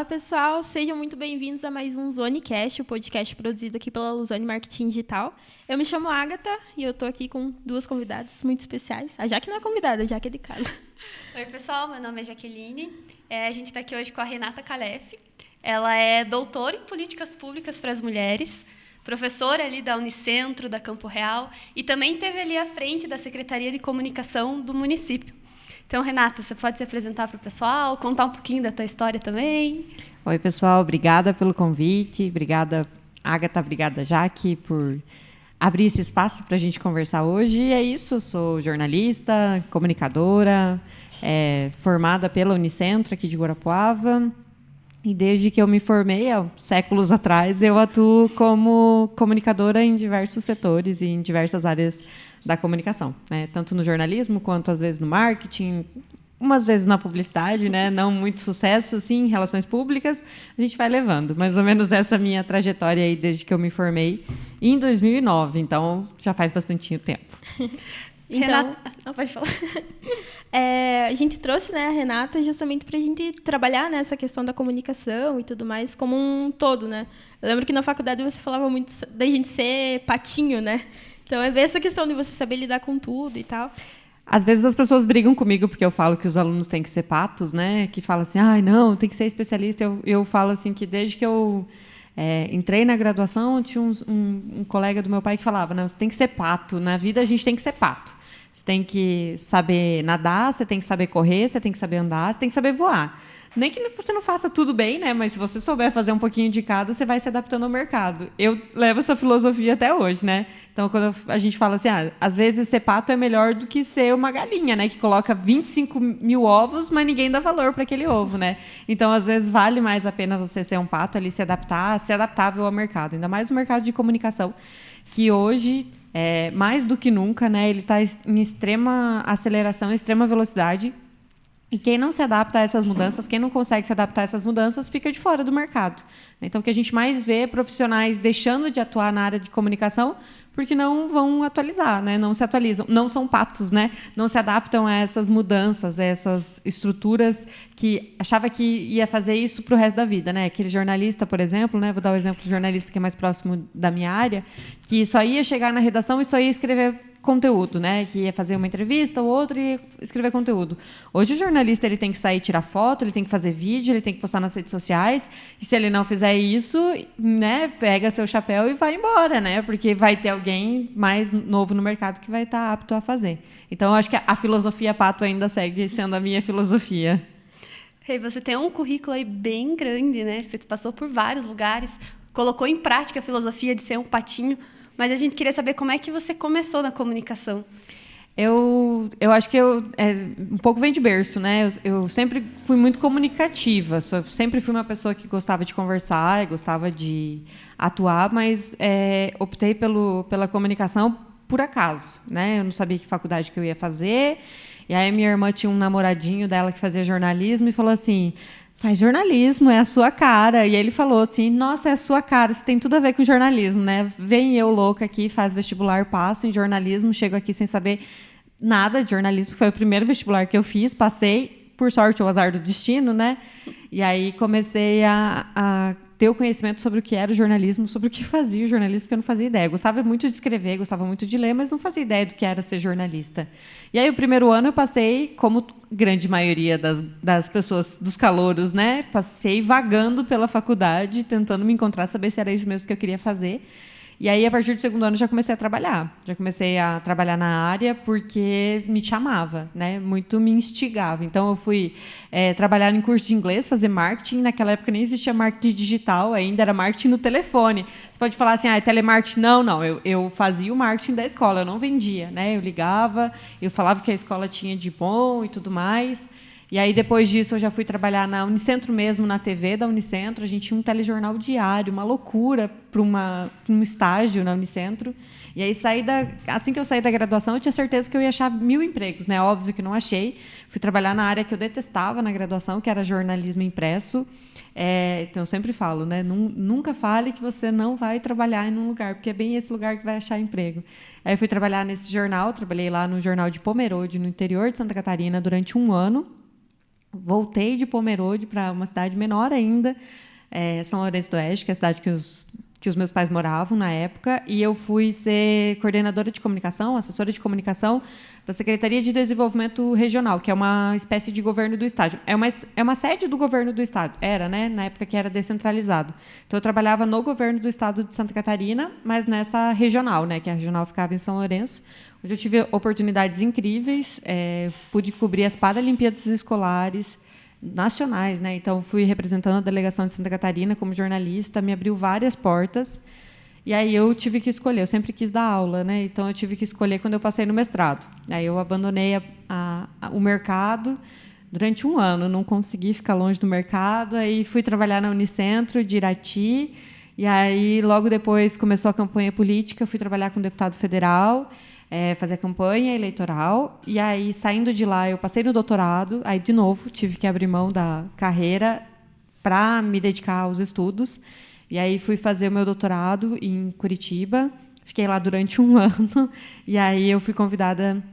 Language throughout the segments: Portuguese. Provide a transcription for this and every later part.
Fala, pessoal, sejam muito bem-vindos a mais um Zonecast, o podcast produzido aqui pela Luzone Marketing Digital. Eu me chamo Agatha e eu estou aqui com duas convidadas muito especiais. A Jaque não é convidada, a Jaque é de casa. Oi, pessoal, meu nome é Jaqueline. A gente está aqui hoje com a Renata Calef. Ela é doutora em Políticas Públicas para as Mulheres, professora ali da Unicentro, da Campo Real, e também esteve ali à frente da Secretaria de Comunicação do município. Então, Renata, você pode se apresentar para o pessoal, contar um pouquinho da tua história também? Oi, pessoal, obrigada pelo convite, obrigada, Agatha, obrigada, Jaque, por abrir esse espaço para a gente conversar hoje. E é isso, eu sou jornalista, comunicadora, formada pela Unicentro, aqui de Guarapuava, e desde que eu me formei, há séculos atrás, eu atuo como comunicadora em diversos setores e em diversas áreas da comunicação, né? Tanto no jornalismo quanto às vezes no marketing, umas vezes na publicidade, né? Não muito sucesso assim em relações públicas, a gente vai levando. Mais ou menos essa minha trajetória aí desde que eu me formei em 2009, então já faz bastante tempo. Então, Renata, não, pode falar. A gente trouxe, né, a Renata justamente para a gente trabalhar nessa questão da comunicação e tudo mais como um todo, né? Eu lembro que na faculdade você falava muito da gente ser patinho, né? Então, é ver essa questão de você saber lidar com tudo e tal. Às vezes as pessoas brigam comigo porque eu falo que os alunos têm que ser patos, né? Que falam assim, não, tem que ser especialista. Eu falo assim que desde que eu entrei na graduação, tinha um colega do meu pai que falava, não, você tem que ser pato. Na vida a gente tem que ser pato. Você tem que saber nadar, você tem que saber correr, você tem que saber andar, você tem que saber voar. Nem que você não faça tudo bem, né? Mas se você souber fazer um pouquinho de cada, você vai se adaptando ao mercado. Eu levo essa filosofia até hoje, né? Então, quando a gente fala assim, às vezes ser pato é melhor do que ser uma galinha, né? Que coloca 25 mil ovos, mas ninguém dá valor para aquele ovo, né? Então, às vezes, vale mais a pena você ser um pato ali, se adaptar, ser adaptável ao mercado. Ainda mais o mercado de comunicação, que hoje, mais do que nunca, né? Ele está em extrema aceleração, extrema velocidade. E quem não se adapta a essas mudanças, quem não consegue se adaptar a essas mudanças, fica de fora do mercado. Então, o que a gente mais vê é profissionais deixando de atuar na área de comunicação porque não vão atualizar, né? Não se atualizam, não são patos, né? Não se adaptam a essas mudanças, a essas estruturas que achava que ia fazer isso para o resto da vida, né? Aquele jornalista, por exemplo, né? Vou dar o exemplo do jornalista que é mais próximo da minha área, que só ia chegar na redação e só ia escrever conteúdo, né? Que ia fazer uma entrevista, o outro ia escrever conteúdo. Hoje o jornalista ele tem que sair, tirar foto, ele tem que fazer vídeo, ele tem que postar nas redes sociais. E se ele não fizer isso, né? Pega seu chapéu e vai embora, né? Porque vai ter alguém mais novo no mercado que vai estar apto a fazer. Então, eu acho que a filosofia pato ainda segue sendo a minha filosofia. Você tem um currículo aí bem grande, né? Você passou por vários lugares, colocou em prática a filosofia de ser um patinho. Mas a gente queria saber como é que você começou na comunicação. Eu acho que um pouco vem de berço, né? Eu sempre fui muito comunicativa, sempre fui uma pessoa que gostava de conversar, gostava de atuar, mas optei pela comunicação por acaso, né? Eu não sabia que faculdade que eu ia fazer, e aí minha irmã tinha um namoradinho dela que fazia jornalismo e falou assim: faz jornalismo, é a sua cara. E ele falou assim, nossa, é a sua cara, isso tem tudo a ver com jornalismo, né? Vem eu louca aqui, faz vestibular, passo em jornalismo, chego aqui sem saber nada de jornalismo, que foi o primeiro vestibular que eu fiz, passei, por sorte, o azar do destino, né? E aí comecei a ter o conhecimento sobre o que era o jornalismo, sobre o que fazia o jornalismo, porque eu não fazia ideia. Eu gostava muito de escrever, gostava muito de ler, mas não fazia ideia do que era ser jornalista. E aí, o primeiro ano, eu passei, como grande maioria das pessoas, dos calouros, né? Passei vagando pela faculdade, tentando me encontrar, saber se era isso mesmo que eu queria fazer. E aí, a partir do segundo ano, já comecei a trabalhar. Já comecei a trabalhar na área porque me chamava, né? Muito me instigava. Então, eu fui trabalhar em curso de inglês, fazer marketing. Naquela época nem existia marketing digital, ainda era marketing no telefone. Você pode falar assim, telemarketing. Não. Eu fazia o marketing da escola, eu não vendia, né? Eu ligava, eu falava o que a escola tinha de bom e tudo mais. E aí, depois disso, eu já fui trabalhar na Unicentro mesmo, na TV da Unicentro. A gente tinha um telejornal diário, uma loucura para um estágio na Unicentro. E aí, assim que eu saí da graduação, eu tinha certeza que eu ia achar 1000 empregos, né? Óbvio que não achei. Fui trabalhar na área que eu detestava na graduação, que era jornalismo impresso. Então, eu sempre falo, né? Nunca fale que você não vai trabalhar em um lugar, porque é bem esse lugar que vai achar emprego. Aí, eu fui trabalhar nesse jornal, trabalhei lá no jornal de Pomerode, no interior de Santa Catarina, durante um ano. voltei de Pomerode para uma cidade menor ainda, São Lourenço do Oeste, que é a cidade que os meus pais moravam na época, e eu fui ser coordenadora de comunicação, assessora de comunicação da Secretaria de Desenvolvimento Regional, que é uma espécie de governo do estado. É uma sede do governo do estado. Era, né? Na época que era descentralizado. Então, eu trabalhava no governo do estado de Santa Catarina, mas nessa regional, né? Que a regional ficava em São Lourenço, onde eu tive oportunidades incríveis, pude cobrir as Paralimpíadas Escolares nacionais, né? Então, fui representando a delegação de Santa Catarina como jornalista, me abriu várias portas. E aí eu tive que escolher, eu sempre quis dar aula, né? Então eu tive que escolher quando eu passei no mestrado. Aí eu abandonei o mercado durante 1 ano, não consegui ficar longe do mercado, aí fui trabalhar na Unicentro de Irati, e aí logo depois começou a campanha política, fui trabalhar com o deputado federal, fazer campanha eleitoral, e aí saindo de lá eu passei no doutorado, aí de novo tive que abrir mão da carreira para me dedicar aos estudos. E aí fui fazer o meu doutorado em Curitiba, fiquei lá durante 1 ano, e aí eu fui convidada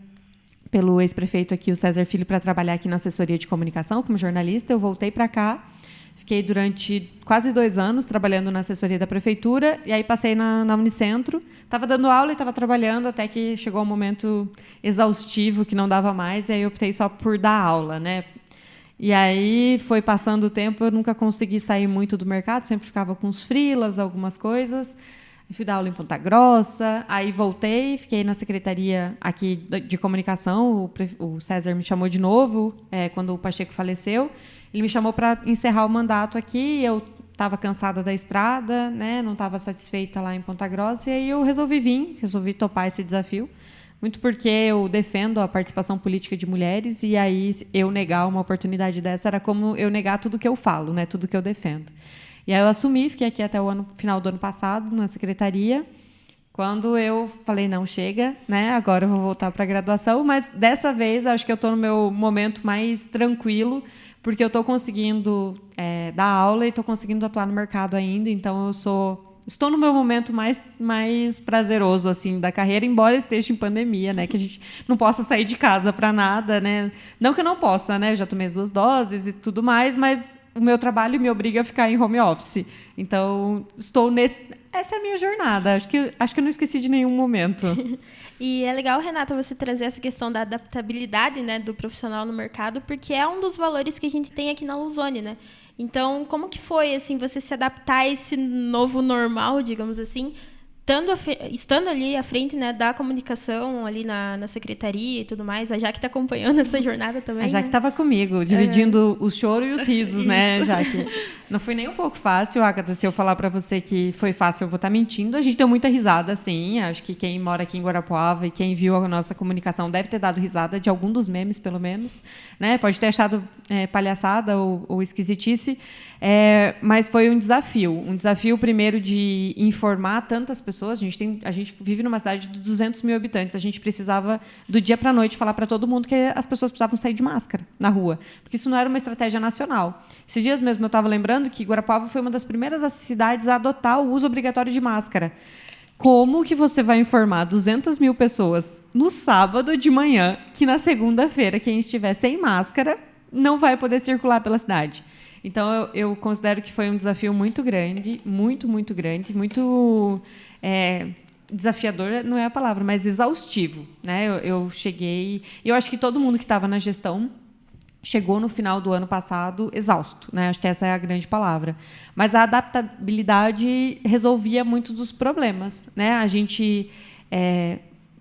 pelo ex-prefeito aqui, o César Filho, para trabalhar aqui na assessoria de comunicação como jornalista. Eu voltei para cá, fiquei durante quase 2 anos trabalhando na assessoria da prefeitura, e aí passei na Unicentro, estava dando aula e estava trabalhando, até que chegou um momento exaustivo, que não dava mais, e aí eu optei só por dar aula, né? E aí foi passando o tempo, eu nunca consegui sair muito do mercado, sempre ficava com os freelas, algumas coisas. Fui dar aula em Ponta Grossa, aí voltei, fiquei na secretaria aqui de comunicação, o César me chamou de novo, quando o Pacheco faleceu. Ele me chamou para encerrar o mandato aqui, eu estava cansada da estrada, né, não estava satisfeita lá em Ponta Grossa, e aí eu resolvi topar esse desafio. Muito porque eu defendo a participação política de mulheres, e aí eu negar uma oportunidade dessa era como eu negar tudo que eu falo, né, tudo que eu defendo. E aí eu assumi, fiquei aqui até o final do ano passado, na secretaria, quando eu falei, não, chega, né, agora eu vou voltar para a graduação, mas dessa vez acho que eu estou no meu momento mais tranquilo, porque eu estou conseguindo dar aula e estou conseguindo atuar no mercado ainda, então estou no meu momento mais prazeroso assim da carreira, embora esteja em pandemia, né, que a gente não possa sair de casa para nada, né? Não que eu não possa, né? Eu já tomei as 2 doses e tudo mais, mas o meu trabalho me obriga a ficar em home office. Então, essa é a minha jornada. Acho que eu não esqueci de nenhum momento. E é legal, Renata, você trazer essa questão da adaptabilidade, né, do profissional no mercado, porque é um dos valores que a gente tem aqui na Luzone, né? Então, como que foi assim, você se adaptar a esse novo normal, digamos assim, estando ali à frente, né, da comunicação, ali na secretaria e tudo mais? A Jaque está acompanhando essa jornada também. A Jaque estava comigo, dividindo o choro e os risos, né, Jaque? Não foi nem um pouco fácil, Agatha. Se eu falar para você que foi fácil, eu vou estar mentindo. A gente deu muita risada, sim. Acho que quem mora aqui em Guarapuava e quem viu a nossa comunicação deve ter dado risada de algum dos memes, pelo menos, né? Pode ter achado palhaçada ou esquisitice. Mas foi um desafio primeiro de informar tantas pessoas. A gente vive numa cidade de 200 mil habitantes, a gente precisava do dia para a noite falar para todo mundo que as pessoas precisavam sair de máscara na rua, porque isso não era uma estratégia nacional. Esses dias mesmo eu estava lembrando que Guarapuava foi uma das primeiras cidades a adotar o uso obrigatório de máscara. Como que você vai informar 200 mil pessoas no sábado de manhã que na segunda-feira quem estiver sem máscara não vai poder circular pela cidade? Então, eu considero que foi um desafio muito grande, muito, muito grande, muito desafiador, não é a palavra, mas exaustivo, né? Eu cheguei... Eu acho que todo mundo que estava na gestão chegou no final do ano passado exausto, né? Acho que essa é a grande palavra. Mas a adaptabilidade resolvia muitos dos problemas, né? A gente...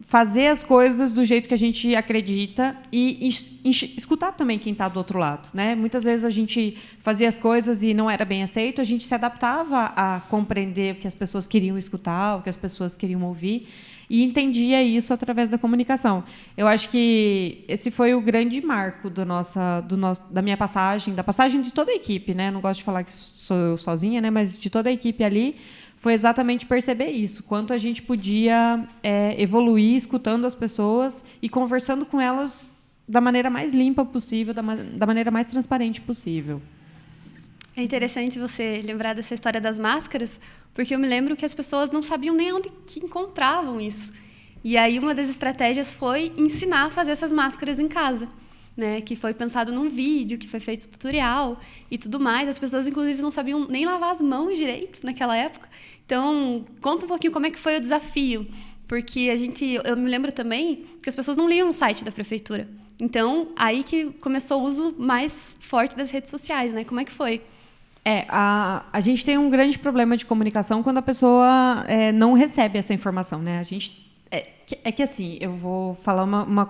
fazer as coisas do jeito que a gente acredita e escutar também quem está do outro lado, né? Muitas vezes a gente fazia as coisas e não era bem aceito, a gente se adaptava a compreender o que as pessoas queriam escutar, o que as pessoas queriam ouvir, e entendia isso através da comunicação. Eu acho que esse foi o grande marco da minha passagem, da passagem de toda a equipe, né? Não gosto de falar que sou eu sozinha, né? Mas de toda a equipe ali, foi exatamente perceber isso, quanto a gente podia evoluir escutando as pessoas e conversando com elas da maneira mais limpa possível, da maneira mais transparente possível. É interessante você lembrar dessa história das máscaras, porque eu me lembro que as pessoas não sabiam nem onde que encontravam isso. E aí uma das estratégias foi ensinar a fazer essas máscaras em casa. né, que foi pensado num vídeo, que foi feito tutorial e tudo mais. As pessoas, inclusive, não sabiam nem lavar as mãos direito naquela época. Então, conta um pouquinho como é que foi o desafio, porque eu me lembro também que as pessoas não liam o site da prefeitura. Então, aí que começou o uso mais forte das redes sociais, né? Como é que foi? A gente tem um grande problema de comunicação quando a pessoa não recebe essa informação, né? Que assim, eu vou falar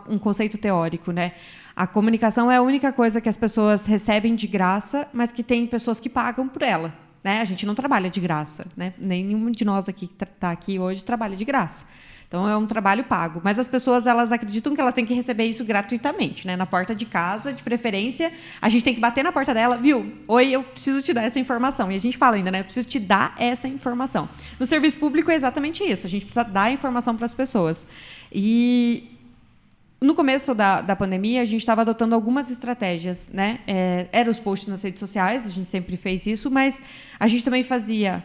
um conceito teórico, né? A comunicação é a única coisa que as pessoas recebem de graça, mas que tem pessoas que pagam por ela, né? A gente não trabalha de graça, né? Nenhum de nós aqui que está aqui hoje trabalha de graça. Então, é um trabalho pago. Mas as pessoas, elas acreditam que elas têm que receber isso gratuitamente, né? Na porta de casa, de preferência. A gente tem que bater na porta dela, viu? Oi, eu preciso te dar essa informação. E a gente fala ainda, né? Eu preciso te dar essa informação. No serviço público é exatamente isso. A gente precisa dar a informação para as pessoas. E no começo da pandemia, a gente estava adotando algumas estratégias, né? Eram os posts nas redes sociais, a gente sempre fez isso, mas a gente também fazia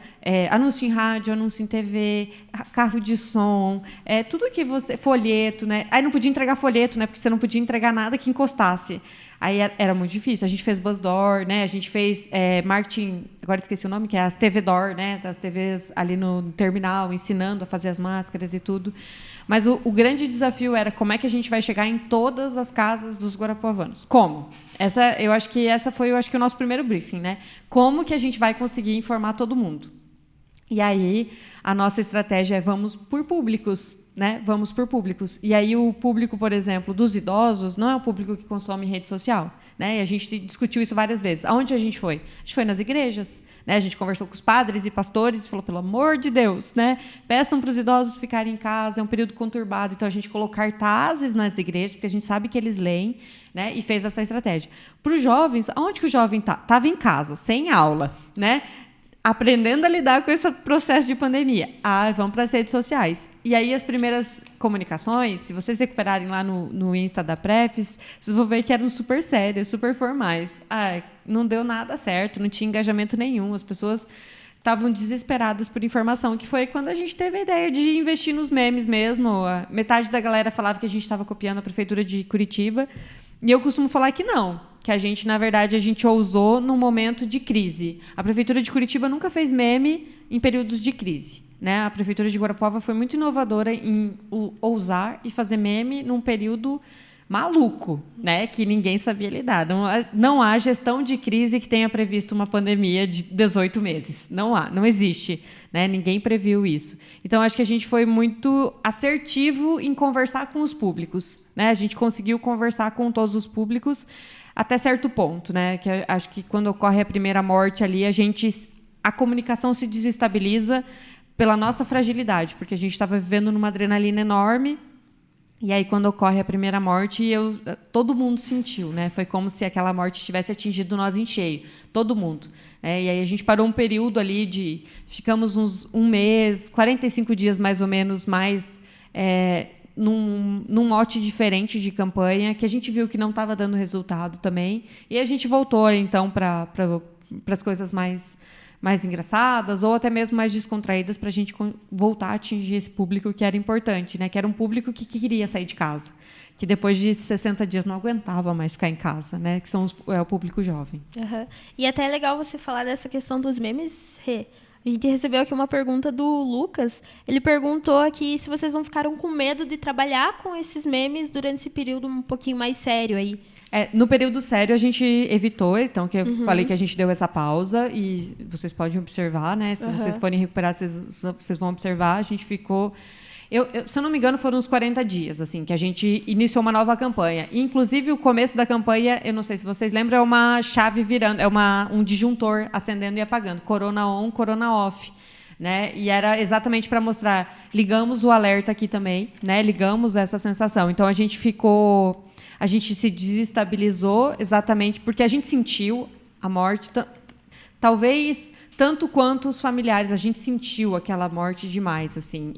anúncio em rádio, anúncio em TV, carro de som, tudo que folheto, né? Aí não podia entregar folheto, né? Porque você não podia entregar nada que encostasse. Aí era muito difícil. A gente fez BuzzDoor, né? A gente fez marketing, agora esqueci o nome, que é as TV Door, né? Das TVs ali no terminal, ensinando a fazer as máscaras e tudo. Mas o grande desafio era como é que a gente vai chegar em todas as casas dos guarapuavanos. Como? Eu acho que essa foi o nosso primeiro briefing, né? Como que a gente vai conseguir informar todo mundo? E aí, a nossa estratégia é vamos por públicos, né? Vamos por públicos. E aí, o público, por exemplo, dos idosos, não é o público que consome rede social, né? E a gente discutiu isso várias vezes. Aonde a gente foi? A gente foi nas igrejas, né? A gente conversou com os padres e pastores e falou, pelo amor de Deus, né? Peçam para os idosos ficarem em casa, é um período conturbado. Então, a gente colocou cartazes nas igrejas, porque a gente sabe que eles leem, né? E fez essa estratégia. Para os jovens, aonde que o jovem está? Estava em casa, sem aula, né? Aprendendo a lidar com esse processo de pandemia. Vamos para as redes sociais. E aí, as primeiras comunicações, se vocês recuperarem lá no Insta da Prefis, vocês vão ver que eram super sérias, super formais. Não deu nada certo, não tinha engajamento nenhum. As pessoas estavam desesperadas por informação, que foi quando a gente teve a ideia de investir nos memes mesmo. Metade da galera falava que a gente estava copiando a Prefeitura de Curitiba. E eu costumo falar que não, que a gente, na verdade, ousou num momento de crise. A Prefeitura de Curitiba nunca fez meme em períodos de crise, né? A Prefeitura de Guarapuava foi muito inovadora em ousar e fazer meme num período maluco, né? Que ninguém sabia lidar. Não há gestão de crise que tenha previsto uma pandemia de 18 meses. Não existe, né? Ninguém previu isso. Então, acho que a gente foi muito assertivo em conversar com os públicos, né? A gente conseguiu conversar com todos os públicos até certo ponto, né? Que acho que quando ocorre a primeira morte ali, a comunicação se desestabiliza pela nossa fragilidade, porque a gente estava vivendo numa adrenalina enorme. E aí, quando ocorre a primeira morte, todo mundo sentiu, né? Foi como se aquela morte tivesse atingido nós em cheio, todo mundo. E aí a gente parou um período ali ficamos um mês, 45 dias mais ou menos, mais num mote diferente de campanha, que a gente viu que não estava dando resultado também. E a gente voltou, então, para as coisas mais engraçadas ou até mesmo mais descontraídas para a gente voltar a atingir esse público que era importante, né? Que era um público que queria sair de casa, que depois de 60 dias não aguentava mais ficar em casa, né? Que é o público jovem. Uhum. E até é legal você falar dessa questão dos memes, Rê. A gente recebeu aqui uma pergunta do Lucas. Ele perguntou aqui se vocês não ficaram com medo de trabalhar com esses memes durante esse período um pouquinho mais sério aí. No período sério, a gente evitou, então, que eu falei que a gente deu essa pausa, e vocês podem observar, né? Se vocês forem recuperar, vocês vão observar. A gente ficou... se eu não me engano, foram uns 40 dias, assim, que a gente iniciou uma nova campanha. Inclusive, o começo da campanha, eu não sei se vocês lembram, é uma chave virando, um disjuntor acendendo e apagando. Corona on, corona off. Né? E era exatamente para mostrar, ligamos o alerta aqui também, né? Ligamos essa sensação. Então, a gente se desestabilizou exatamente porque a gente sentiu a morte, talvez tanto quanto os familiares. A gente sentiu aquela morte demais, assim.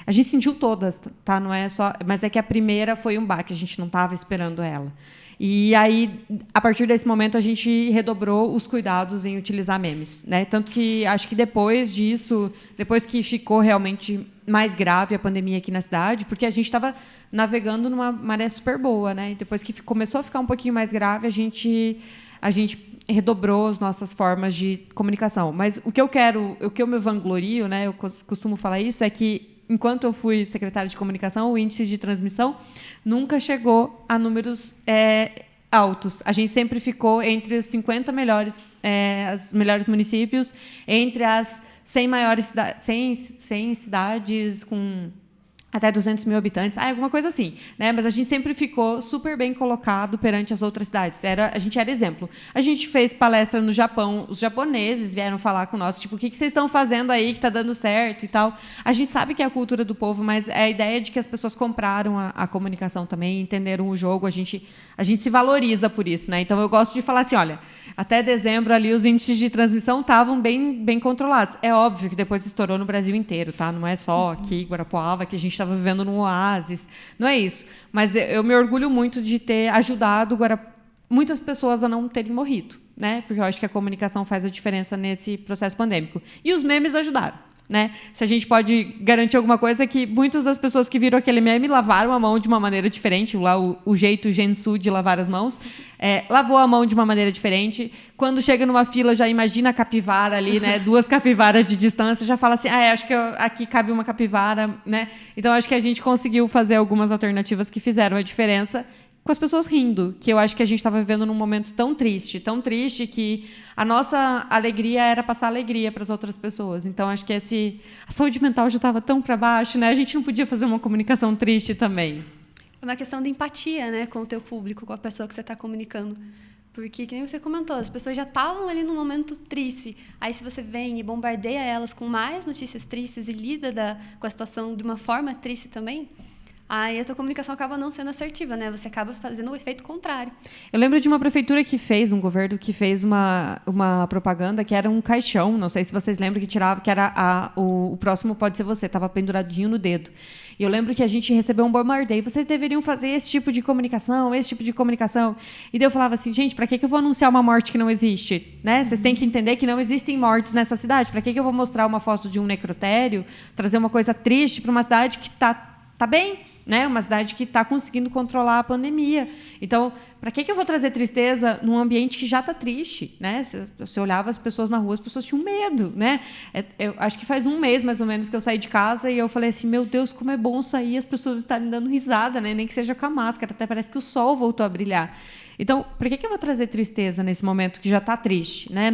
A gente sentiu todas, tá? Não é só, mas é que a primeira foi um baque, a gente não estava esperando ela. E aí, a partir desse momento, a gente redobrou os cuidados em utilizar memes, né? Tanto que acho que depois disso, depois que ficou realmente mais grave a pandemia aqui na cidade, porque a gente estava navegando numa maré super boa, né? E depois que começou a ficar um pouquinho mais grave, a gente redobrou as nossas formas de comunicação. Mas o que eu me vanglorio, né? Eu costumo falar isso, é que enquanto eu fui secretária de comunicação, o índice de transmissão nunca chegou a números altos. A gente sempre ficou entre os 50 melhores, os melhores municípios, entre as 100 maiores 100 cidades com até 200 mil habitantes, alguma coisa assim, né? Mas a gente sempre ficou super bem colocado perante as outras cidades. A gente era exemplo. A gente fez palestra no Japão, os japoneses vieram falar com nós, tipo, o que vocês estão fazendo aí que está dando certo e tal. A gente sabe que é a cultura do povo, mas é a ideia de que as pessoas compraram a comunicação também, entenderam o jogo, a gente se valoriza por isso, né? Então eu gosto de falar assim, olha, até dezembro ali os índices de transmissão estavam bem controlados. É óbvio que depois estourou no Brasil inteiro, tá? Não é só aqui, Guarapuava, que a gente estava vivendo num oásis, não é isso. Mas eu me orgulho muito de ter ajudado muitas pessoas a não terem morrido, né? Porque eu acho que a comunicação faz a diferença nesse processo pandêmico. E os memes ajudaram, né? Se a gente pode garantir alguma coisa, é que muitas das pessoas que viram aquele meme lavaram a mão de uma maneira diferente, lá o jeito Gensu de lavar as mãos, lavou a mão de uma maneira diferente. Quando chega numa fila, já imagina a capivara ali, né? 2 capivaras de distância, já fala assim, acho que aqui cabe uma capivara, né? Então, acho que a gente conseguiu fazer algumas alternativas que fizeram a diferença, com as pessoas rindo, que eu acho que a gente estava vivendo num momento tão triste que a nossa alegria era passar alegria para as outras pessoas. Então, acho que a saúde mental já estava tão para baixo, né? A gente não podia fazer uma comunicação triste também. É uma questão de empatia, né, com o teu público, com a pessoa que você está comunicando. Porque, que nem você comentou, as pessoas já estavam ali num momento triste. Aí, se você vem e bombardeia elas com mais notícias tristes e lida com a situação de uma forma triste também, aí a tua comunicação acaba não sendo assertiva, né? Você acaba fazendo o efeito contrário. Eu lembro de uma prefeitura um governo que fez uma propaganda que era um caixão, não sei se vocês lembram, que era o próximo pode ser você, estava penduradinho no dedo. E eu lembro que a gente recebeu um bombardeio, vocês deveriam fazer esse tipo de comunicação. E daí eu falava assim, gente, para que eu vou anunciar uma morte que não existe? Né? Vocês têm que entender que não existem mortes nessa cidade. Para que eu vou mostrar uma foto de um necrotério, trazer uma coisa triste para uma cidade que está bem? Né? Uma cidade que está conseguindo controlar a pandemia. Então, para que eu vou trazer tristeza num ambiente que já está triste? Né? Você olhava as pessoas na rua, as pessoas tinham medo. Né? Eu acho que faz um mês, mais ou menos, que eu saí de casa e eu falei assim, meu Deus, como é bom sair e as pessoas estarem dando risada, né? Nem que seja com a máscara, até parece que o sol voltou a brilhar. Então, para que eu vou trazer tristeza nesse momento que já está triste? Né?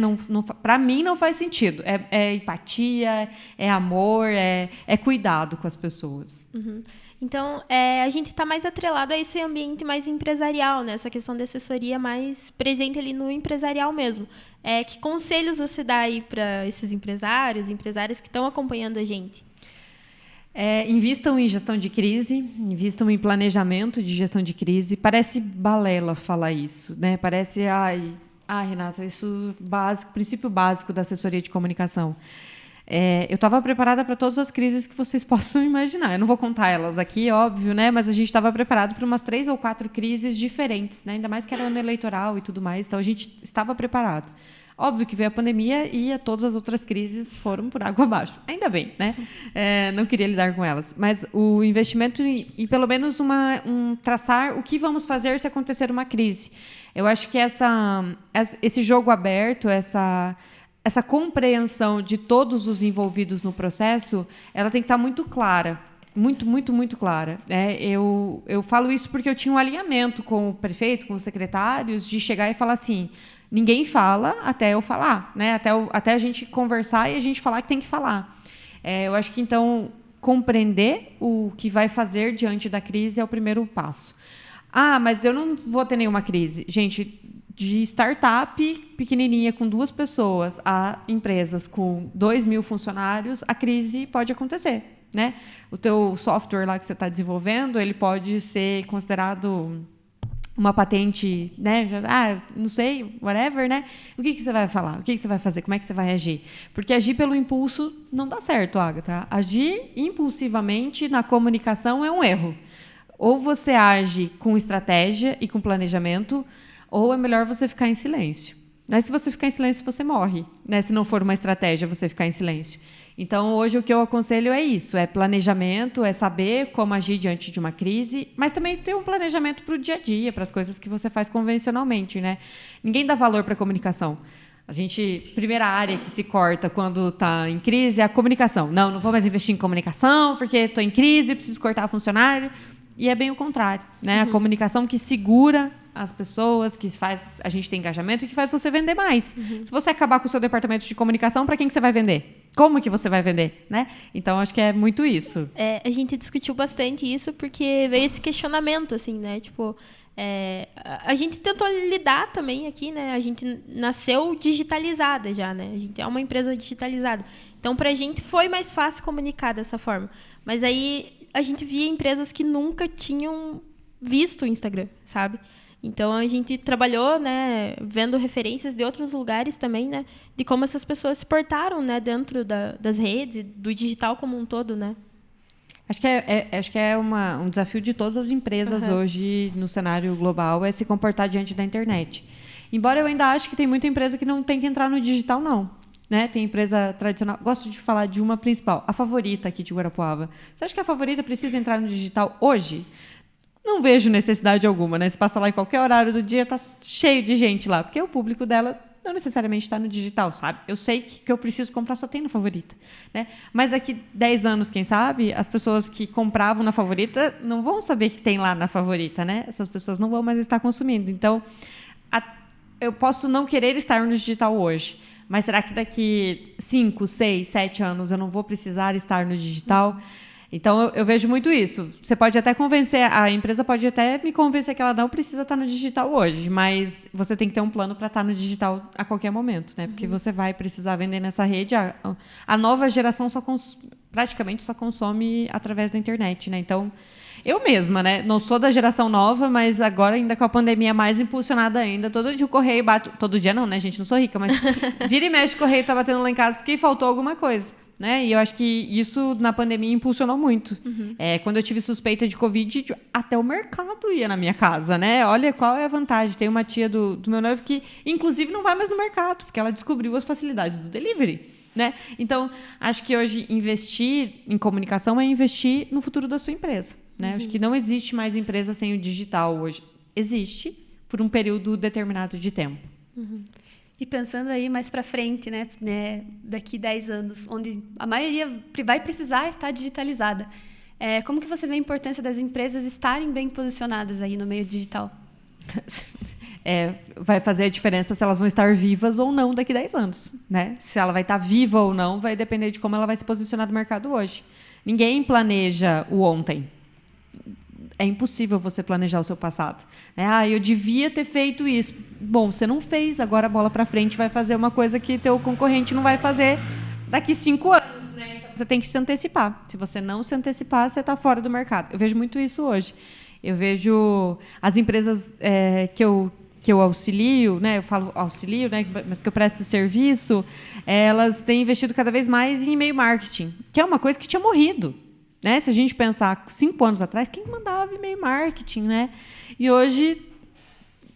Para mim, não faz sentido. É empatia, é amor, é cuidado com as pessoas. Uhum. Então, a gente está mais atrelado a esse ambiente mais empresarial, né? Essa questão da assessoria mais presente ali no empresarial mesmo. Que conselhos você dá aí para esses empresárias que estão acompanhando a gente? Invistam em gestão de crise, invistam em planejamento de gestão de crise. Parece balela falar isso, né? Parece, Renata, isso princípio básico da assessoria de comunicação. Eu estava preparada para todas as crises que vocês possam imaginar. Eu não vou contar elas aqui, óbvio, né? Mas a gente estava preparado para umas 3 ou 4 crises diferentes, né? Ainda mais que era ano eleitoral e tudo mais. Então, a gente estava preparado. Óbvio que veio a pandemia e todas as outras crises foram por água abaixo. Ainda bem, né? Não queria lidar com elas. Mas o investimento e pelo menos traçar o que vamos fazer se acontecer uma crise. Eu acho que esse jogo aberto, essa compreensão de todos os envolvidos no processo, ela tem que estar muito clara, muito, muito, muito clara. Eu falo isso porque eu tinha um alinhamento com o prefeito, com os secretários, de chegar e falar assim, ninguém fala até eu falar, né? Até a gente conversar e a gente falar que tem que falar. Eu acho que, então, compreender o que vai fazer diante da crise é o primeiro passo. Mas eu não vou ter nenhuma crise. Gente, de startup pequenininha com 2 pessoas a empresas com 2.000 funcionários, a crise pode acontecer, né? O teu software lá que você está desenvolvendo, ele pode ser considerado uma patente, né? Não sei, whatever, né? O que você vai falar? O que você vai fazer? Como é que você vai agir? Porque agir pelo impulso não dá certo, Agatha. Agir impulsivamente na comunicação é um erro. Ou você age com estratégia e com planejamento, ou é melhor você ficar em silêncio. Mas se você ficar em silêncio, você morre, né? Se não for uma estratégia, você ficar em silêncio. Então, hoje, o que eu aconselho é isso, é planejamento, é saber como agir diante de uma crise, mas também ter um planejamento para o dia a dia, para as coisas que você faz convencionalmente, né? Ninguém dá valor para a comunicação. Primeira área que se corta quando está em crise é a comunicação. Não vou mais investir em comunicação porque estou em crise, preciso cortar funcionário. E é bem o contrário, né? A comunicação que segura as pessoas, que faz a gente ter engajamento e que faz você vender mais. Se você acabar com o seu departamento de comunicação, para quem que você vai vender? Como que você vai vender, né? Então, acho que é muito isso. A gente discutiu bastante isso porque veio esse questionamento, assim, né? Tipo, a gente tentou lidar também aqui, né? A gente nasceu digitalizada já, né? A gente é uma empresa digitalizada. Então, para a gente foi mais fácil comunicar dessa forma. Mas aí a gente via empresas que nunca tinham visto o Instagram, sabe? Então, a gente trabalhou, né, vendo referências de outros lugares também, né, de como essas pessoas se portaram, né, dentro das redes, do digital como um todo, né? Acho que é um desafio de todas as empresas hoje no cenário global é se comportar diante da internet. Embora eu ainda ache que tem muita empresa que não tem que entrar no digital, não. Né? Tem empresa tradicional. Gosto de falar de uma principal, a Favorita aqui de Guarapuava. Você acha que a Favorita precisa entrar no digital hoje? Não vejo necessidade alguma, né? Se passa lá em qualquer horário do dia, está cheio de gente lá, porque o público dela não necessariamente está no digital, sabe? Eu sei que eu preciso comprar só tem na Favorita, né? Mas daqui 10 anos, quem sabe, as pessoas que compravam na Favorita não vão saber que tem lá na Favorita, né? Essas pessoas não vão mais estar consumindo. Então, eu posso não querer estar no digital hoje, mas será que daqui 5, 6, 7 anos eu não vou precisar estar no digital? Então, eu vejo muito isso. Você pode até convencer, a empresa pode até me convencer que ela não precisa estar no digital hoje, mas você tem que ter um plano para estar no digital a qualquer momento, né? Porque você vai precisar vender nessa rede. A nova geração praticamente só consome através da internet, né? Então, eu mesma, né? Não sou da geração nova, mas agora, ainda com a pandemia mais impulsionada ainda, todo dia o correio bate... Todo dia não, né, gente? Não sou rica, mas vira e mexe o correio está batendo lá em casa porque faltou alguma coisa. Né? E eu acho que isso, na pandemia, impulsionou muito. Quando eu tive suspeita de Covid, até o mercado ia na minha casa. Né? Olha qual é a vantagem. Tem uma tia do meu noivo que, inclusive, não vai mais no mercado, porque ela descobriu as facilidades do delivery. Né? Então, acho que hoje investir em comunicação é investir no futuro da sua empresa. Né? Acho que não existe mais empresa sem o digital hoje. Existe por um período determinado de tempo. E pensando aí mais para frente, né, daqui 10 anos, onde a maioria vai precisar estar digitalizada, como que você vê a importância das empresas estarem bem posicionadas aí no meio digital? Vai fazer a diferença se elas vão estar vivas ou não daqui 10 anos. Né? Se ela vai estar viva ou não, vai depender de como ela vai se posicionar no mercado hoje. Ninguém planeja o ontem. É impossível você planejar o seu passado. Eu devia ter feito isso. Bom, você não fez, agora a bola para frente vai fazer uma coisa que teu concorrente não vai fazer daqui 5 anos. Né? Então, você tem que se antecipar. Se você não se antecipar, você está fora do mercado. Eu vejo muito isso hoje. Eu vejo as empresas que eu auxilio, né? Eu falo auxilio, né? Mas que eu presto serviço, elas têm investido cada vez mais em e-mail marketing, que é uma coisa que tinha morrido. Né? Se a gente pensar 5 anos atrás, quem mandava e-mail marketing, né? E hoje,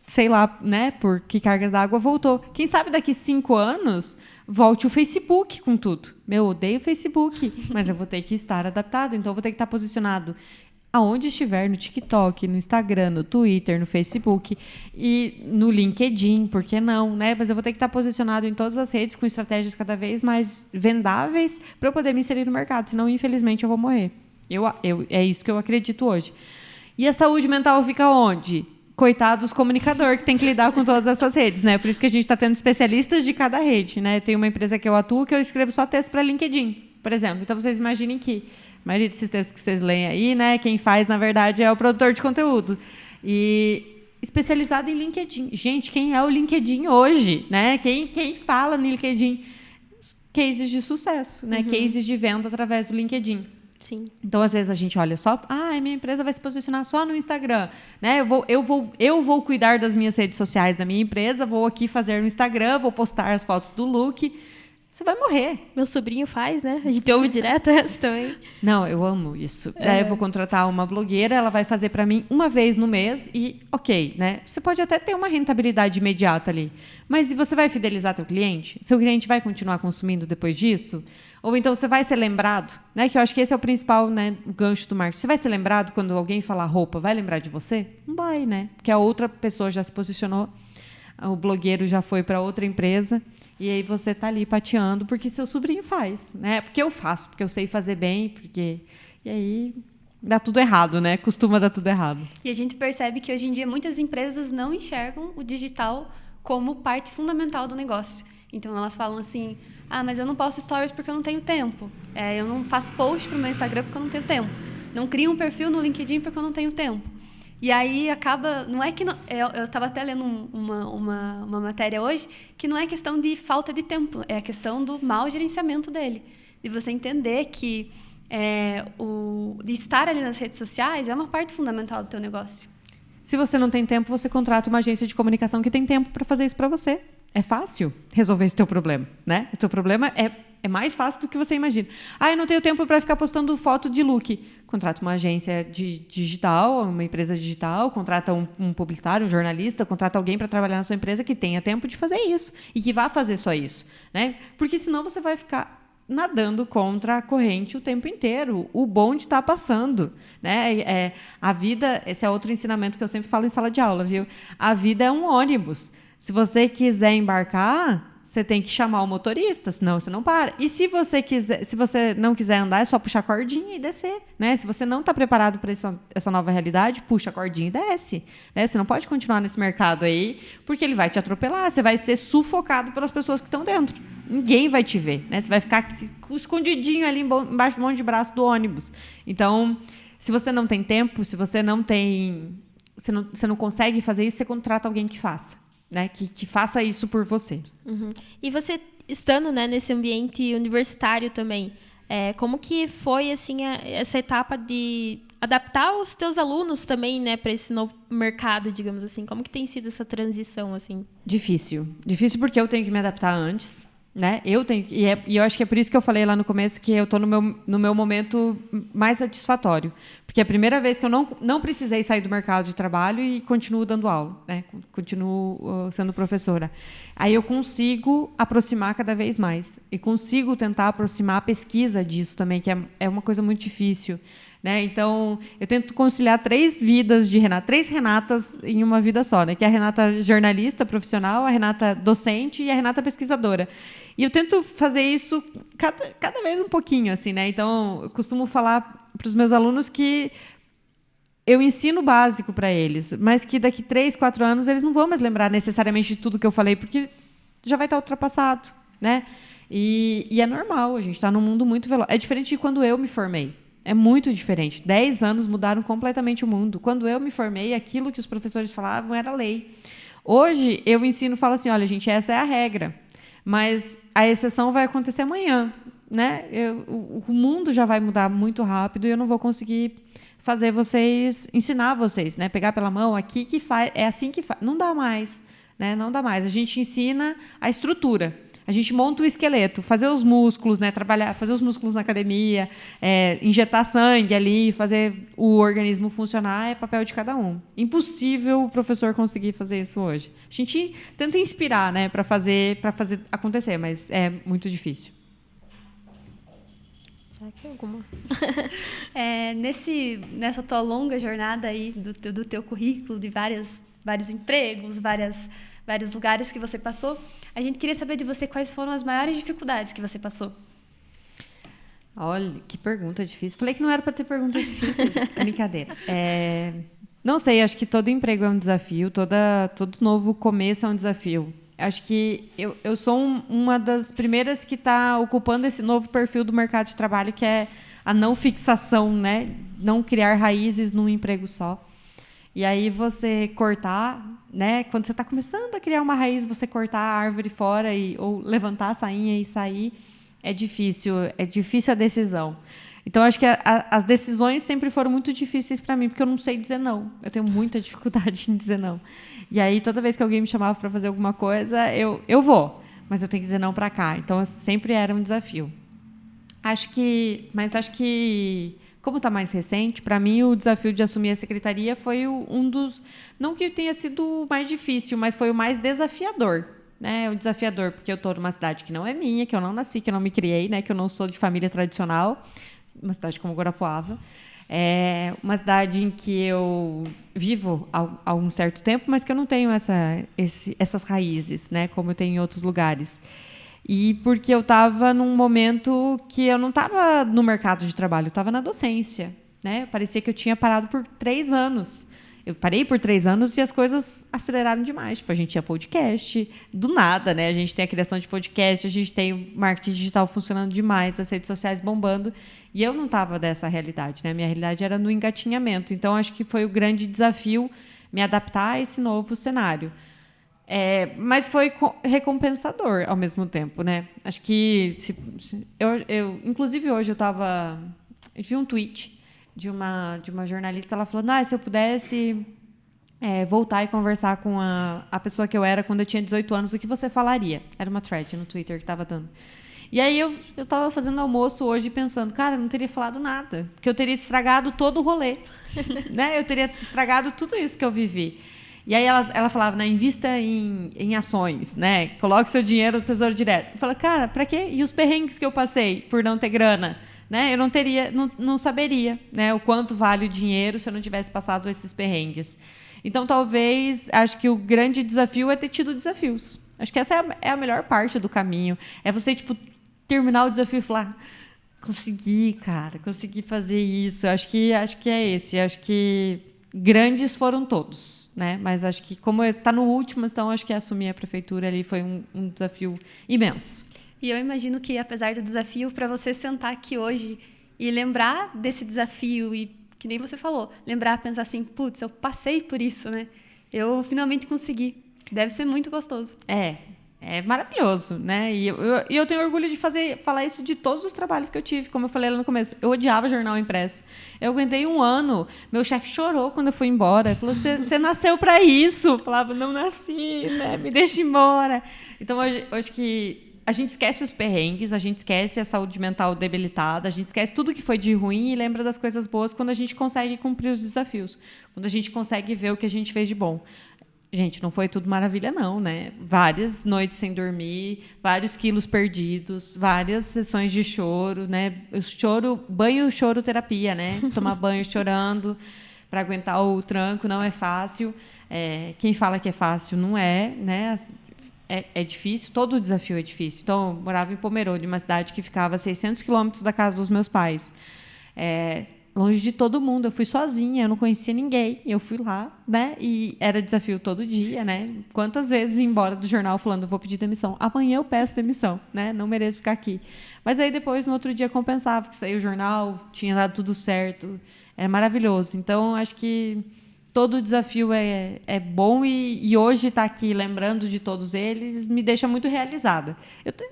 sei lá, né, por que cargas d'água voltou. Quem sabe daqui 5 anos volte o Facebook com tudo. Eu odeio o Facebook, mas eu vou ter que estar adaptado, então eu vou ter que estar posicionado aonde estiver, no TikTok, no Instagram, no Twitter, no Facebook e no LinkedIn, por que não, né? Mas eu vou ter que estar posicionado em todas as redes com estratégias cada vez mais vendáveis para eu poder me inserir no mercado, senão, infelizmente, eu vou morrer. É isso que eu acredito hoje. E a saúde mental fica onde? Coitado dos comunicadores que tem que lidar com todas essas redes, né? Por isso que a gente está tendo especialistas de cada rede, né? Tem uma empresa que eu atuo que eu escrevo só texto para LinkedIn, por exemplo. Então, vocês imaginem que a maioria desses textos que vocês leem aí, né, quem faz, na verdade, é o produtor de conteúdo. E especializado em LinkedIn. Gente, quem é o LinkedIn hoje? Né? Quem fala no LinkedIn? Cases de sucesso, né? Cases de venda através do LinkedIn. Sim. Então, às vezes, a gente olha só... a minha empresa vai se posicionar só no Instagram. Né? Eu vou cuidar das minhas redes sociais da minha empresa, vou aqui fazer no Instagram, vou postar as fotos do look... Você vai morrer. Meu sobrinho faz, né? A gente ouve direto essa também. Não, eu amo isso. Eu vou contratar uma blogueira, ela vai fazer para mim uma vez no mês e, ok, né? Você pode até ter uma rentabilidade imediata ali. Mas e você vai fidelizar teu cliente? Seu cliente vai continuar consumindo depois disso? Ou então você vai ser lembrado, né? Que eu acho que esse é o principal, né, o gancho do marketing. Você vai ser lembrado quando alguém falar roupa, vai lembrar de você? Não vai, né? Porque a outra pessoa já se posicionou, o blogueiro já foi para outra empresa, e aí você está ali pateando porque seu sobrinho faz, né? Porque eu faço, porque eu sei fazer bem, porque... E aí dá tudo errado, né? Costuma dar tudo errado. E a gente percebe que hoje em dia muitas empresas não enxergam o digital como parte fundamental do negócio. Então elas falam assim, mas eu não posto stories porque eu não tenho tempo. Eu não faço post para o meu Instagram porque eu não tenho tempo. Não crio um perfil no LinkedIn porque eu não tenho tempo. E aí acaba, não é que não, eu estava até lendo uma matéria hoje que não é questão de falta de tempo, é a questão do mau gerenciamento dele, de você entender que de estar ali nas redes sociais é uma parte fundamental do teu negócio. Se você não tem tempo, você contrata uma agência de comunicação que tem tempo para fazer isso para você. É fácil resolver esse teu problema, né? O teu problema é mais fácil do que você imagina. Eu não tenho tempo para ficar postando foto de look. Contrata uma agência digital, uma empresa digital, contrata um publicitário, um jornalista, contrata alguém para trabalhar na sua empresa que tenha tempo de fazer isso e que vá fazer só isso, né? Porque senão você vai ficar nadando contra a corrente o tempo inteiro. O bonde está passando, né? A vida, esse é outro ensinamento que eu sempre falo em sala de aula, viu? A vida é um ônibus. Se você quiser embarcar, você tem que chamar o motorista, senão você não para. E se você não quiser andar, é só puxar a cordinha e descer, né? Se você não está preparado para essa nova realidade, puxa a cordinha e desce, né? Você não pode continuar nesse mercado aí, porque ele vai te atropelar, você vai ser sufocado pelas pessoas que estão dentro. Ninguém vai te ver, né? Você vai ficar escondidinho ali embaixo do monte de braço do ônibus. Então, se você não tem tempo, se você não tem... Você não consegue fazer isso, você contrata alguém que faça. Né, que faça isso por você. Uhum. E você, estando, né, nesse ambiente universitário também, como que foi assim, essa etapa de adaptar os teus alunos também, né, para esse novo mercado, digamos assim? Como que tem sido essa transição? Assim? Difícil porque eu tenho que me adaptar antes. Né? E eu acho que é por isso que eu falei lá no começo que eu estou no meu momento mais satisfatório. Porque é a primeira vez que eu não precisei sair do mercado de trabalho e continuo dando aula, né? Continuo sendo professora. Aí eu consigo aproximar cada vez mais. E consigo tentar aproximar a pesquisa disso também, que é uma coisa muito difícil. Né? Então, eu tento conciliar 3 vidas de Renata, 3 Renatas em uma vida só, né? Que é a Renata jornalista profissional, a Renata docente e a Renata pesquisadora. E eu tento fazer isso cada vez um pouquinho, assim, né? Então, eu costumo falar para os meus alunos que eu ensino o básico para eles, mas que daqui 3, 4 anos eles não vão mais lembrar necessariamente de tudo que eu falei, porque já vai estar ultrapassado, né? E é normal, a gente está num mundo muito veloz. É diferente de quando eu me formei. É muito diferente. 10 anos mudaram completamente o mundo. Quando eu me formei, aquilo que os professores falavam era lei. Hoje, eu ensino e falo assim, olha, gente, essa é a regra, mas a exceção vai acontecer amanhã. Né? O mundo já vai mudar muito rápido e eu não vou conseguir ensinar vocês, né? Pegar pela mão, aqui que faz, é assim que faz. Não dá mais. Né? Não dá mais. A gente ensina a estrutura. A gente monta o esqueleto, fazer os músculos, né, fazer os músculos na academia, injetar sangue ali, fazer o organismo funcionar, é papel de cada um. Impossível o professor conseguir fazer isso hoje. A gente tenta inspirar, né, para fazer acontecer, mas é muito difícil. Será que é alguma? Nessa tua longa jornada aí do teu currículo, de vários empregos, vários lugares que você passou, a gente queria saber de você quais foram as maiores dificuldades que você passou. Olha, que pergunta difícil. Falei que não era para ter pergunta difícil. Brincadeira. Não sei, acho que todo emprego é um desafio, todo novo começo é um desafio. Acho que eu sou uma das primeiras que está ocupando esse novo perfil do mercado de trabalho, que é a não fixação, né? Não criar raízes num emprego só. E aí você cortar, né? Quando você está começando a criar uma raiz, você cortar a árvore fora ou levantar a sainha e sair, é difícil a decisão. Então, acho que as decisões sempre foram muito difíceis para mim, porque eu não sei dizer não. Eu tenho muita dificuldade em dizer não. E aí, toda vez que alguém me chamava para fazer alguma coisa, eu vou, mas eu tenho que dizer não para cá. Então, sempre era um desafio. Acho que, como está mais recente, para mim o desafio de assumir a secretaria foi um dos... Não que tenha sido o mais difícil, mas foi o mais desafiador. né? É um desafiador, porque eu estou numa cidade que não é minha, que eu não nasci, que eu não me criei, né? Que eu não sou de família tradicional, uma cidade como Guarapuava. É uma cidade em que eu vivo há um certo tempo, mas que eu não tenho essas raízes, né? Como eu tenho em outros lugares. E porque eu estava num momento que eu não estava no mercado de trabalho, eu estava na docência, né? Parecia que eu tinha parado por 3 anos. Eu parei por 3 anos e as coisas aceleraram demais. Tipo, a gente tinha podcast, do nada, né? A gente tem a criação de podcast, a gente tem o marketing digital funcionando demais, as redes sociais bombando. E eu não estava dessa realidade, né? Minha realidade era no engatinhamento. Então, acho que foi o grande desafio me adaptar a esse novo cenário. Mas foi recompensador ao mesmo tempo, né? Acho que inclusive hoje eu vi um tweet de uma jornalista, ela falando: se eu pudesse voltar e conversar com a pessoa que eu era quando eu tinha 18 anos, o que você falaria? Era uma thread no Twitter que estava dando. E aí eu estava fazendo almoço hoje pensando, cara, eu não teria falado nada, porque eu teria estragado todo o rolê, né? Eu teria estragado tudo isso que eu vivi. E aí ela falava, né, invista em ações, né? Coloque seu dinheiro no Tesouro Direto. Eu falei, cara, para quê? E os perrengues que eu passei por não ter grana? Né? Eu não saberia, né, o quanto vale o dinheiro se eu não tivesse passado esses perrengues. Então, talvez, acho que o grande desafio é ter tido desafios. Acho que essa é a melhor parte do caminho. É você, terminar o desafio e falar, consegui, cara, consegui fazer isso. Acho que é esse. Acho que grandes foram todos, né? Mas acho que, como está no último, então acho que assumir a prefeitura ali foi um desafio imenso. E eu imagino que, apesar do desafio, para você sentar aqui hoje e lembrar desse desafio e, que nem você falou, lembrar, pensar assim, putz, eu passei por isso, né? Eu finalmente consegui. Deve ser muito gostoso. É maravilhoso, né? E eu tenho orgulho de falar isso de todos os trabalhos que eu tive, como eu falei lá no começo. Eu odiava jornal impresso. Eu aguentei 1 ano. Meu chefe chorou quando eu fui embora. Ele falou, você nasceu para isso. Eu falava, não nasci, né? Me deixa embora. Então, hoje que a gente esquece os perrengues, a gente esquece a saúde mental debilitada, a gente esquece tudo que foi de ruim e lembra das coisas boas quando a gente consegue cumprir os desafios, quando a gente consegue ver o que a gente fez de bom. Gente, não foi tudo maravilha, não, né? Várias noites sem dormir, vários quilos perdidos, várias sessões de choro, né? Banho, choro, terapia, né? Tomar banho chorando para aguentar o tranco não é fácil. Quem fala que é fácil não é, né? É difícil, todo o desafio é difícil. Então, eu morava em Pomerode, uma cidade que ficava a 600 quilômetros da casa dos meus pais. Longe de todo mundo, eu fui sozinha, eu não conhecia ninguém. Eu fui lá, né? E era desafio todo dia, né? Quantas vezes ia embora do jornal falando, vou pedir demissão. Amanhã eu peço demissão, né? Não mereço ficar aqui. Mas aí depois, no outro dia, compensava, que saiu o jornal, tinha dado tudo certo. Era maravilhoso. Então, acho que todo desafio é bom e hoje estar aqui lembrando de todos eles me deixa muito realizada.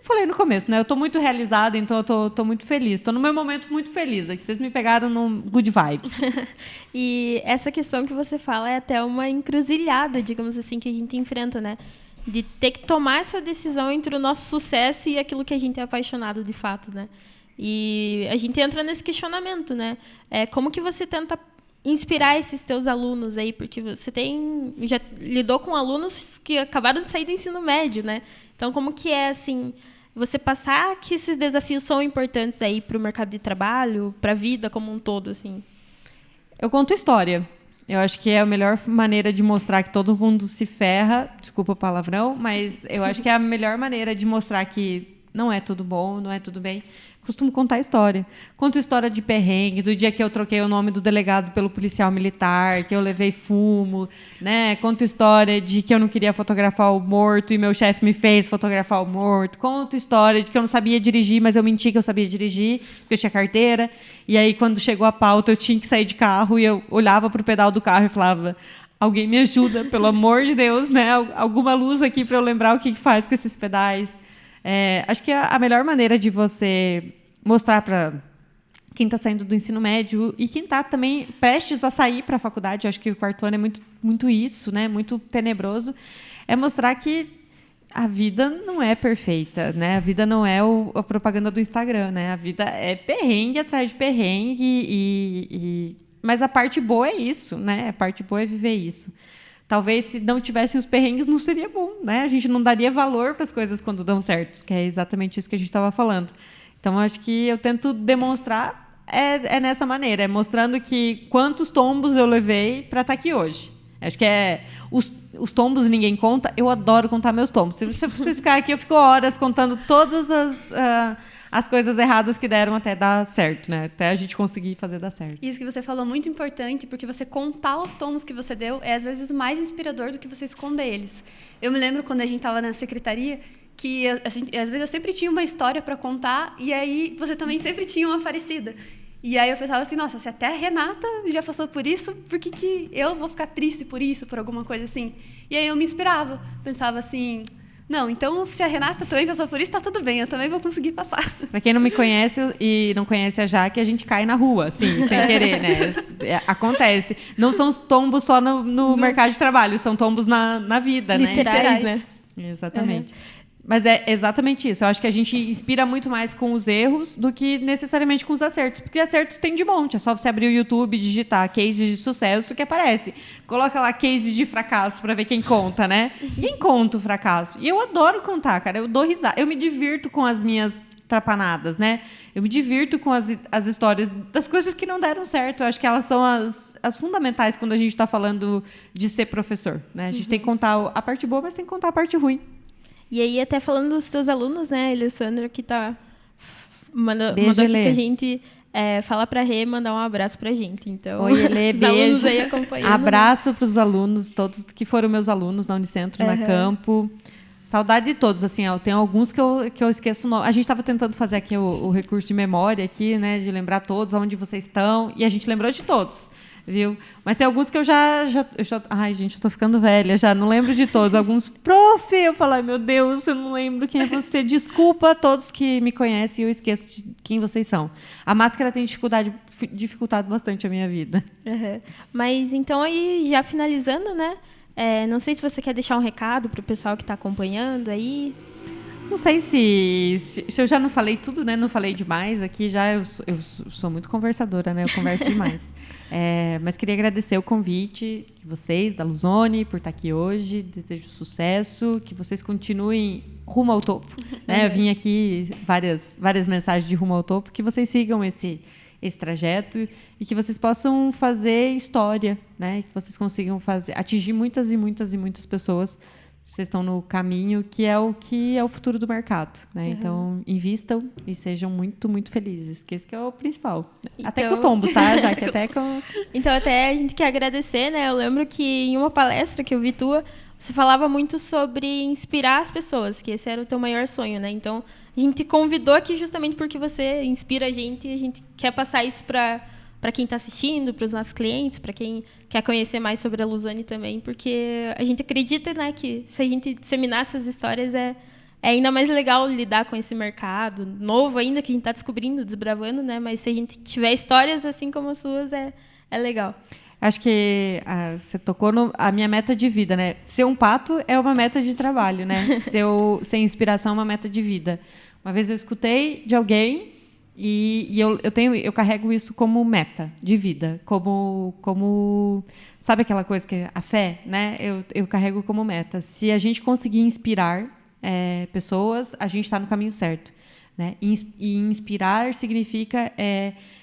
Falei no começo, né? Eu estou muito realizada, então eu estou muito feliz. Estou no meu momento muito feliz. Aqui vocês me pegaram no good vibes. E essa questão que você fala é até uma encruzilhada, digamos assim, que a gente enfrenta, né? De ter que tomar essa decisão entre o nosso sucesso e aquilo que a gente é apaixonado de fato, né? E a gente entra nesse questionamento, né? Como que você tenta inspirar esses teus alunos aí, porque você já lidou com alunos que acabaram de sair do ensino médio, né? Então, como que é, assim, você passar que esses desafios são importantes aí para o mercado de trabalho, para a vida como um todo, assim? Eu conto história. Eu acho que é a melhor maneira de mostrar que todo mundo se ferra, desculpa o palavrão, mas eu acho que é a melhor maneira de mostrar que não é tudo bom, não é tudo bem. Costumo contar história. Conto história de perrengue, do dia que eu troquei o nome do delegado pelo policial militar, que eu levei fumo, né? Conto história de que eu não queria fotografar o morto e meu chefe me fez fotografar o morto. Conto história de que eu não sabia dirigir, mas eu menti que eu sabia dirigir, porque eu tinha carteira. E aí, quando chegou a pauta, eu tinha que sair de carro e eu olhava para o pedal do carro e falava, alguém me ajuda, pelo amor de Deus, né? Alguma luz aqui para eu lembrar o que faz com esses pedais. Acho que a melhor maneira de você mostrar para quem está saindo do ensino médio e quem está também prestes a sair para a faculdade, acho que o 4º ano é muito, muito isso, né? Muito tenebroso, é mostrar que a vida não é perfeita, né? A vida não é a propaganda do Instagram, né? A vida é perrengue atrás de perrengue, mas a parte boa é isso, né? A parte boa é viver isso. talvez se não tivessem os perrengues não seria bom, né? A gente não daria valor para as coisas quando dão certo, que é exatamente isso que a gente estava falando. Então, acho que eu tento demonstrar nessa maneira, mostrando que quantos tombos eu levei para estar aqui hoje. Acho que os tombos ninguém conta. Eu adoro contar meus tombos. Se vocês ficar aqui, eu fico horas contando todas as coisas erradas que deram até dar certo, né? Até a gente conseguir fazer dar certo. Isso que você falou é muito importante, porque você contar os tombos que você deu é, às vezes, mais inspirador do que você esconder eles. Eu me lembro quando a gente estava na secretaria, que às vezes eu sempre tinha uma história para contar, e aí você também sempre tinha uma parecida. E aí eu pensava assim, nossa, se até a Renata já passou por isso, por que eu vou ficar triste por isso, por alguma coisa assim? E aí eu me inspirava, pensava assim, não, então se a Renata também passou por isso, tá tudo bem, eu também vou conseguir passar. Para quem não me conhece e não conhece a Jaque, a gente cai na rua, assim, sem querer, né? Acontece. Não são os tombos só no mercado de trabalho, são tombos na vida, literais, né? Exatamente. Mas é exatamente isso. Eu acho que a gente inspira muito mais com os erros do que necessariamente com os acertos. Porque acertos tem de monte. É só você abrir o YouTube e digitar cases de sucesso que aparece. Coloca lá cases de fracasso para ver quem conta, né? Quem conta o fracasso? E eu adoro contar, cara. Eu dou risada. Eu me divirto com as minhas trapanadas, né? Eu me divirto com as histórias das coisas que não deram certo. Eu acho que elas são as fundamentais quando a gente está falando de ser professor, né? A gente tem que contar a parte boa, mas tem que contar a parte ruim. E aí, até falando dos seus alunos, né, Alessandra, que mandou aqui que a gente fala para a Rê mandar um abraço para a gente. Então, oi, Elê, os beijo. alunos aí acompanhando. Abraço para os alunos, todos que foram meus alunos na Unicentro, na Campo. Saudade de todos, assim, ó, tem alguns que eu esqueço o nome. A gente estava tentando fazer aqui o recurso de memória aqui, né, de lembrar todos, onde vocês estão, e a gente lembrou de todos. Viu? Mas tem alguns que eu já... Ai, gente, eu tô ficando velha já, não lembro de todos. Alguns, prof, eu falo, ai, meu Deus, eu não lembro quem é você. Desculpa a todos que me conhecem, eu esqueço de quem vocês são. A máscara tem dificultado bastante a minha vida. Mas, então, aí, já finalizando, né? Não sei se você quer deixar um recado pro pessoal que está acompanhando aí. Não sei se eu já não falei tudo, né? Não falei demais aqui, já eu sou muito conversadora, né? Eu converso demais. Mas queria agradecer o convite de vocês, da Luzone, por estar aqui hoje. Desejo sucesso, que vocês continuem rumo ao topo. Né? Eu vim aqui várias mensagens de rumo ao topo, que vocês sigam esse trajeto e que vocês possam fazer história, né? Que vocês consigam atingir muitas e muitas e muitas pessoas. Vocês estão no caminho que é o futuro do mercado, né? Então, invistam e sejam muito, muito felizes, que esse que é o principal. Então... Até com os tombos, tá? Já que até com... Então, até a gente quer agradecer, né? Eu lembro que em uma palestra que eu vi tua, você falava muito sobre inspirar as pessoas, que esse era o teu maior sonho, né? Então, a gente te convidou aqui justamente porque você inspira a gente e a gente quer passar isso para quem está assistindo, para os nossos clientes, para quem quer conhecer mais sobre a Luzone também, porque a gente acredita, né, que se a gente disseminar essas histórias é ainda mais legal lidar com esse mercado novo ainda, que a gente está descobrindo, desbravando, né? Mas se a gente tiver histórias assim como as suas, é legal. Acho que você tocou a minha meta de vida, né? Ser um pato é uma meta de trabalho, né? Ser inspiração é uma meta de vida. Uma vez eu escutei de alguém e eu carrego isso como meta de vida, como sabe aquela coisa que é a fé, né? Eu carrego como meta. Se a gente conseguir inspirar pessoas, a gente está no caminho certo, né? E inspirar significa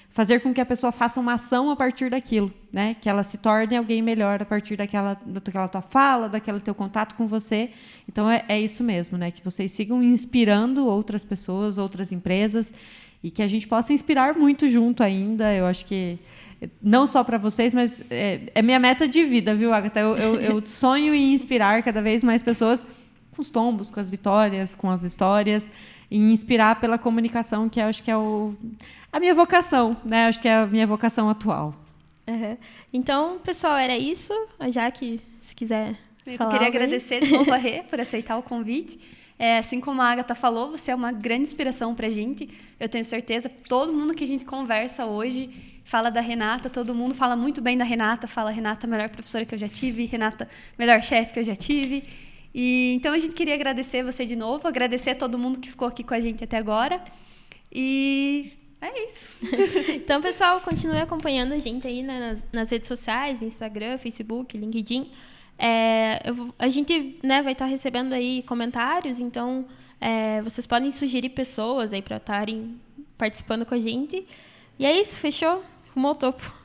fazer com que a pessoa faça uma ação a partir daquilo, né? Que ela se torne alguém melhor a partir daquela tua fala, daquele teu contato com você. Então é isso mesmo, né? Que vocês sigam inspirando outras pessoas, outras empresas, e que a gente possa inspirar muito junto ainda. Eu acho que não só para vocês, mas é minha meta de vida, viu, Agatha? Eu sonho em inspirar cada vez mais pessoas com os tombos, com as vitórias, com as histórias, e inspirar pela comunicação, que eu acho que é a minha vocação, né? Acho que é a minha vocação atual. Então, pessoal, era isso. A Jaque, se quiser falar. Eu queria agradecer de novo a Rê por aceitar o convite. Assim como a Agatha falou, você é uma grande inspiração para a gente. Eu tenho certeza, todo mundo que a gente conversa hoje fala da Renata, todo mundo fala muito bem da Renata, fala Renata, melhor professora que eu já tive, Renata, melhor chefe que eu já tive. E então a gente queria agradecer você de novo, agradecer a todo mundo que ficou aqui com a gente até agora. E é isso. Então, pessoal, continue acompanhando a gente aí nas redes sociais, Instagram, Facebook, LinkedIn. A gente, né, vai estar recebendo aí comentários, então vocês podem sugerir pessoas aí para estarem participando com a gente. E é isso, fechou? Rumo ao topo.